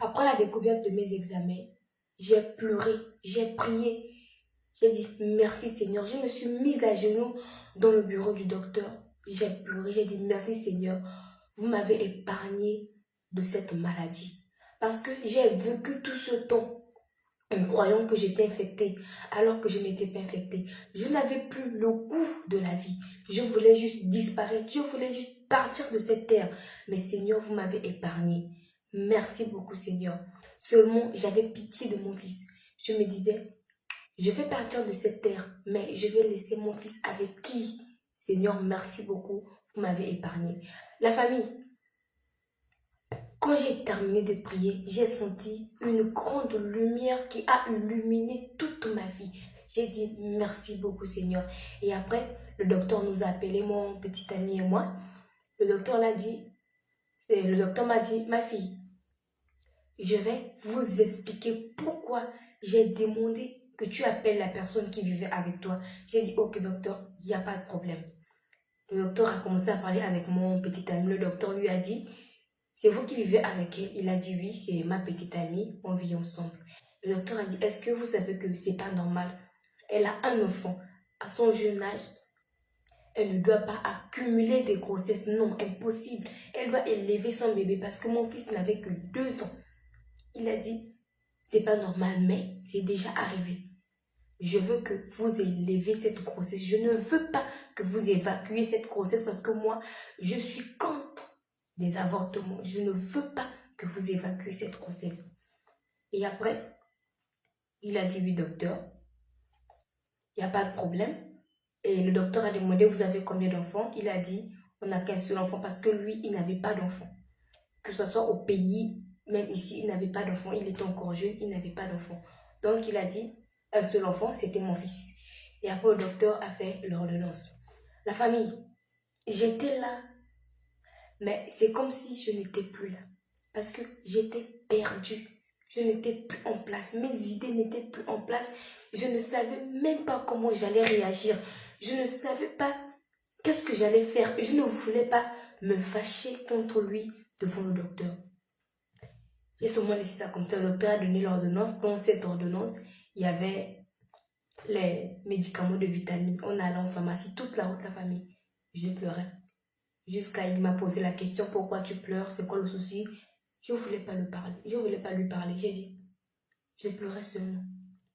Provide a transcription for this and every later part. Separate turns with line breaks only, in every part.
Après la découverte de mes examens, j'ai pleuré, j'ai prié, j'ai dit merci Seigneur. Je me suis mise à genoux dans le bureau du docteur. J'ai pleuré, j'ai dit merci Seigneur. Vous m'avez épargné de cette maladie. Parce que j'ai vécu tout ce temps en croyant que j'étais infectée, alors que je n'étais pas infectée. Je n'avais plus le goût de la vie. Je voulais juste disparaître. Je voulais juste partir de cette terre. Mais Seigneur, vous m'avez épargné. Merci beaucoup, Seigneur. Seulement, j'avais pitié de mon fils. Je me disais, je vais partir de cette terre, mais je vais laisser mon fils avec qui? Seigneur, merci beaucoup. Vous m'avez épargné. La famille, quand j'ai terminé de prier, j'ai senti une grande lumière qui a illuminé toute ma vie. J'ai dit merci beaucoup Seigneur. Et après, le docteur nous a appelé, mon petit ami et moi. Le docteur m'a dit, ma fille, je vais vous expliquer pourquoi j'ai demandé que tu appelles la personne qui vivait avec toi. J'ai dit, ok docteur, il n'y a pas de problème. Le docteur a commencé à parler avec mon petit ami. Le docteur lui a dit, c'est vous qui vivez avec elle? Il a dit oui, c'est ma petite amie, on vit ensemble. Le docteur a dit, est-ce que vous savez que c'est pas normal? Elle a un enfant à son jeune âge. Elle ne doit pas accumuler des grossesses. Non, impossible. Elle doit élever son bébé parce que mon fils n'avait que 2 ans. Il a dit, c'est pas normal, mais c'est déjà arrivé. Je veux que vous élevez cette grossesse. Je ne veux pas que vous évacuez cette grossesse parce que moi, je suis contre des avortements. Je ne veux pas que vous évacuez cette grossesse. Et après, il a dit oui, docteur, il n'y a pas de problème. Et le docteur a demandé, vous avez combien d'enfants? Il a dit, on n'a qu'un seul enfant parce que lui, il n'avait pas d'enfant. Que ce soit au pays, même ici, il n'avait pas d'enfant. Il était encore jeune, il n'avait pas d'enfant. Donc, il a dit, un seul enfant, c'était mon fils. Et après, le docteur a fait l'ordonnance. La famille, j'étais là, mais c'est comme si je n'étais plus là. Parce que j'étais perdue. Je n'étais plus en place. Mes idées n'étaient plus en place. Je ne savais même pas comment j'allais réagir. Je ne savais pas qu'est-ce que j'allais faire. Je ne voulais pas me fâcher contre lui devant le docteur. J'ai seulement laissé ça comme ça. Le docteur a donné l'ordonnance. Dans cette ordonnance, il y avait les médicaments de vitamines. On allait en pharmacie toute la route, la famille. Je pleurais. Jusqu'à il m'a posé la question, pourquoi tu pleures? C'est quoi le souci? Je ne voulais pas lui parler. Je ne voulais pas lui parler. J'ai dit, je pleurais seulement.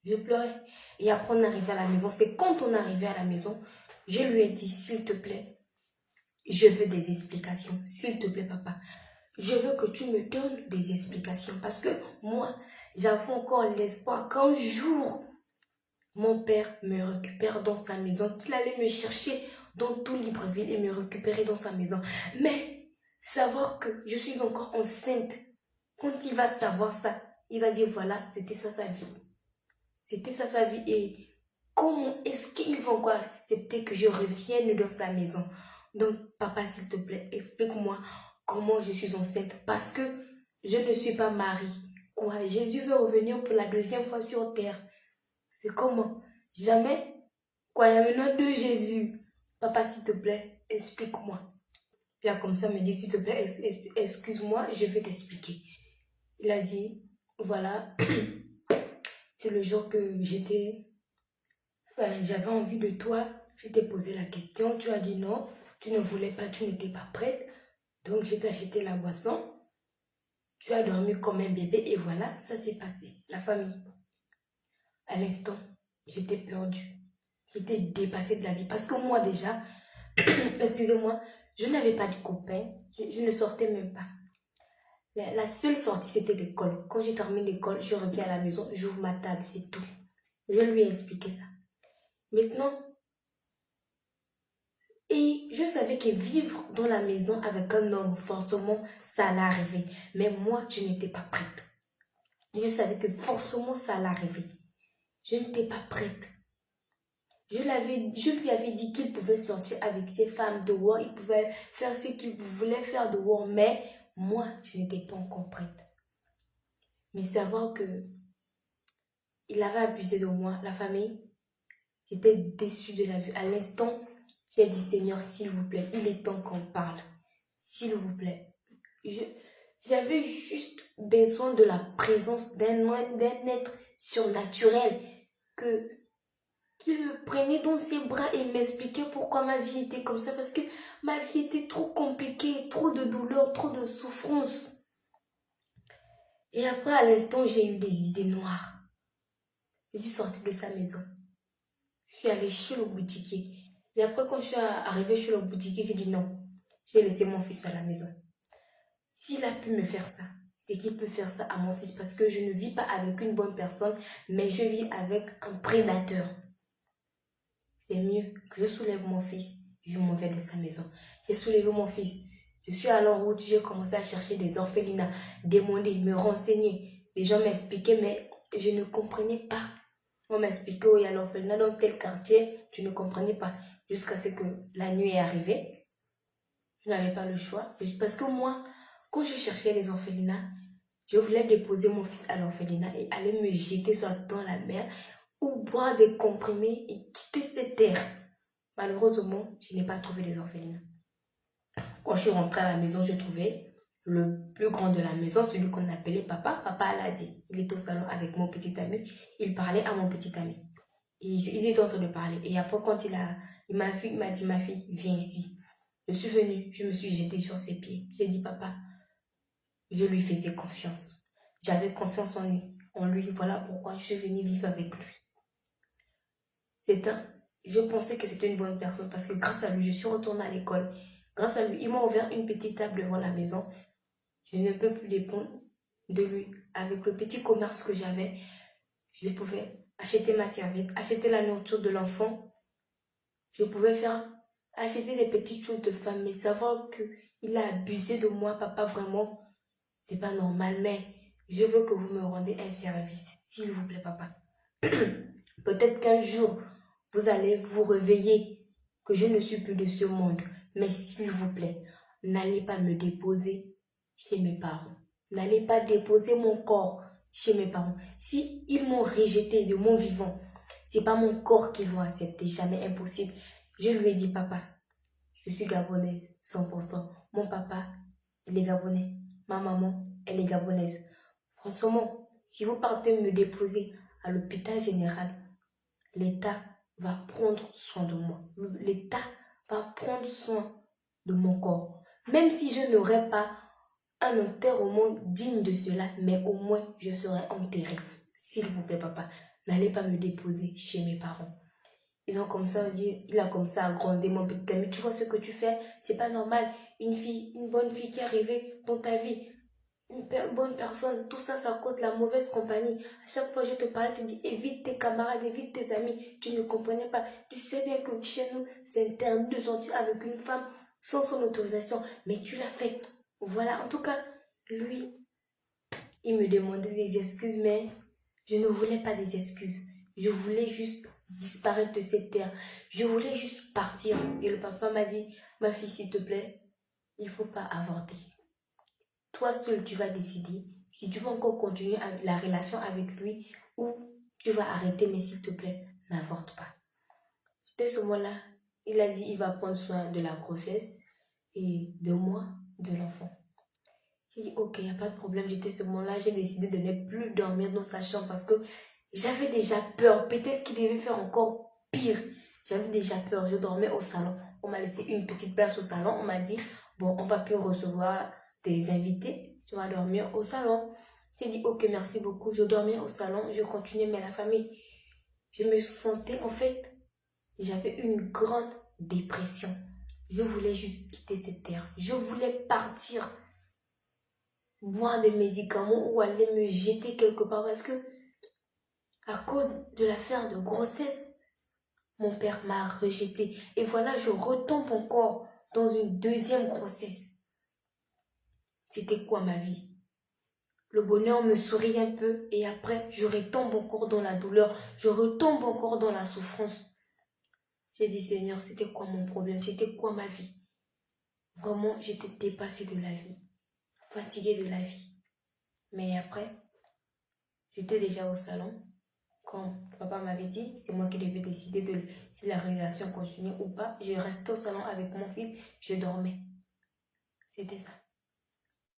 Je pleurais. Et après, on arrivait à la maison. C'est quand on arrivait à la maison, je lui ai dit, s'il te plaît, je veux des explications. S'il te plaît, papa, je veux que tu me donnes des explications. Parce que moi, j'avais encore l'espoir qu'un jour, mon père me récupère dans sa maison, qu'il allait me chercher dans tout Libreville et me récupérer dans sa maison. Mais savoir que je suis encore enceinte, quand il va savoir ça, il va dire voilà, c'était ça sa vie. C'était ça sa vie. Et comment est-ce qu'il va encore accepter que je revienne dans sa maison? Donc, papa, s'il te plaît, explique-moi comment je suis enceinte. Parce que je ne suis pas mariée. Quoi? Jésus veut revenir pour la 2e fois sur terre. C'est comment? Jamais. Quoi, il y a maintenant 2 Jésus. Papa, s'il te plaît, explique-moi. Puis comme ça, me dit, s'il te plaît, excuse-moi, je vais t'expliquer. Il a dit, voilà, c'est le jour que j'avais envie de toi. Je t'ai posé la question, tu as dit non, tu ne voulais pas, tu n'étais pas prête. Donc, je t'ai acheté la boisson. Tu as dormi comme un bébé et voilà, ça s'est passé. La famille. À l'instant, j'étais perdue. J'étais dépassée de la vie. Parce que moi déjà, excusez-moi, je n'avais pas de copain. Je ne sortais même pas. La seule sortie, c'était l'école. Quand j'ai terminé l'école, je reviens à la maison, j'ouvre ma table, c'est tout. Je lui ai expliqué ça. Maintenant, et je savais que vivre dans la maison avec un homme, forcément, ça allait arriver. Mais moi, je n'étais pas prête. Je savais que forcément, ça allait arriver. Je n'étais pas prête. Je lui avais dit qu'il pouvait sortir avec ses femmes dehors, il pouvait faire ce qu'il voulait faire dehors, mais moi, je n'étais pas encore prête. Mais savoir que il avait abusé de moi, la famille, j'étais déçue de la vue. À l'instant, j'ai dit, Seigneur, s'il vous plaît, il est temps qu'on parle. S'il vous plaît. J'avais juste besoin de la présence d'un être surnaturel que qu'il me prenait dans ses bras et m'expliquait pourquoi ma vie était comme ça. Parce que ma vie était trop compliquée, trop de douleur, trop de souffrance. Et après, à l'instant, j'ai eu des idées noires. Je suis sortie de sa maison. Je suis allée chez le boutiquier. Et après, quand je suis arrivée chez le boutiquier, j'ai dit non. J'ai laissé mon fils à la maison. S'il a pu me faire ça, c'est qu'il peut faire ça à mon fils. Parce que je ne vis pas avec une bonne personne, mais je vis avec un prédateur. C'est mieux que je soulève mon fils et je m'en vais de sa maison. J'ai soulevé mon fils. Je suis allée en route, j'ai commencé à chercher des orphelinats, demander, me renseigner. Les gens m'expliquaient, mais je ne comprenais pas. On m'expliquait où il y a l'orphelinat dans tel quartier. Je ne comprenais pas. Jusqu'à ce que la nuit est arrivée. Je n'avais pas le choix. Parce que moi, quand je cherchais les orphelinats, je voulais déposer mon fils à l'orphelinat et aller me jeter soit dans la mer ou boire des comprimés et quitter cette terre. Malheureusement, je n'ai pas trouvé les orphelinats. Quand je suis rentrée à la maison, j'ai trouvé le plus grand de la maison, celui qu'on appelait papa. Papa l'a dit. Il est au salon avec mon petit ami. Il parlait à mon petit ami. Ils étaient en train de parler. Et après, quand il m'a vu, il m'a dit, ma fille, viens ici. Je suis venue, je me suis jetée sur ses pieds. J'ai dit, papa, je lui faisais confiance. J'avais confiance en lui. Voilà pourquoi je suis venue vivre avec lui. Je pensais que c'était une bonne personne parce que grâce à lui, je suis retournée à l'école. Grâce à lui, il m'a ouvert une petite table devant la maison. Je ne peux plus dépendre de lui. Avec le petit commerce que j'avais, je pouvais acheter ma serviette, acheter la nourriture de l'enfant. Je pouvais acheter des petites choses de femme, mais savoir qu'il a abusé de moi, papa, vraiment, c'est pas normal. Mais je veux que vous me rendez un service, s'il vous plaît, papa. Peut-être qu'un jour, vous allez vous réveiller que je ne suis plus de ce monde. Mais s'il vous plaît, n'allez pas me déposer chez mes parents. N'allez pas déposer mon corps chez mes parents. Si ils m'ont rejeté de mon vivant, c'est pas mon corps qu'ils vont accepter. Jamais, impossible. Je lui ai dit, papa, je suis gabonaise, 100%. Mon papa, il est gabonais. Ma maman, elle est gabonaise. Franchement, si vous partez me déposer à l'hôpital général, l'État va prendre soin de moi. L'État va prendre soin de mon corps. Même si je n'aurai pas un enterrement digne de cela, mais au moins je serai enterrée. S'il vous plaît, papa, n'allez pas me déposer chez mes parents. Ils ont comme ça dit, il a comme ça agrandi mon petit ami. Tu vois ce que tu fais, c'est pas normal. Une bonne fille qui est arrivée dans ta vie, une bonne personne, tout ça, ça coûte la mauvaise compagnie. À chaque fois, je te parle, tu dis évite tes camarades, évite tes amis. Tu ne comprenais pas. Tu sais bien que chez nous, c'est interdit de sortir avec une femme sans son autorisation. Mais tu l'as fait. Voilà, en tout cas, lui, il me demandait des excuses, mais je ne voulais pas des excuses. Je voulais juste disparaître de cette terre. Je voulais juste partir. Et le papa m'a dit, ma fille, s'il te plaît, il ne faut pas avorter. Toi seul, tu vas décider si tu vas encore continuer la relation avec lui ou tu vas arrêter, mais s'il te plaît, n'avorte pas. Dès ce moment-là, il a dit il va prendre soin de la grossesse et de moi, de l'enfant. J'ai dit ok, il n'y a pas de problème. J'étais ce moment-là, j'ai décidé de ne plus dormir dans sa chambre parce que j'avais déjà peur. Peut-être qu'il devait faire encore pire. J'avais déjà peur. Je dormais au salon. On m'a laissé une petite place au salon. On m'a dit bon, on va plus recevoir des invités, tu vas dormir au salon. J'ai dit ok, merci beaucoup. Je dormais au salon, je continuais, mais la famille, je me sentais, en fait, j'avais une grande dépression. Je voulais juste quitter cette terre. Je voulais partir, boire des médicaments ou aller me jeter quelque part parce que, à cause de l'affaire de grossesse, mon père m'a rejetée. Et voilà, je retombe encore dans une deuxième grossesse. C'était quoi ma vie? Le bonheur me sourit un peu et après, je retombe encore dans la douleur. Je retombe encore dans la souffrance. J'ai dit, Seigneur, c'était quoi mon problème? C'était quoi ma vie? Vraiment, j'étais dépassée de la vie. Fatiguée de la vie. Mais après, j'étais déjà au salon. Quand papa m'avait dit, c'est moi qui devais décider de si la relation continuait ou pas. Je restais au salon avec mon fils. Je dormais. C'était ça.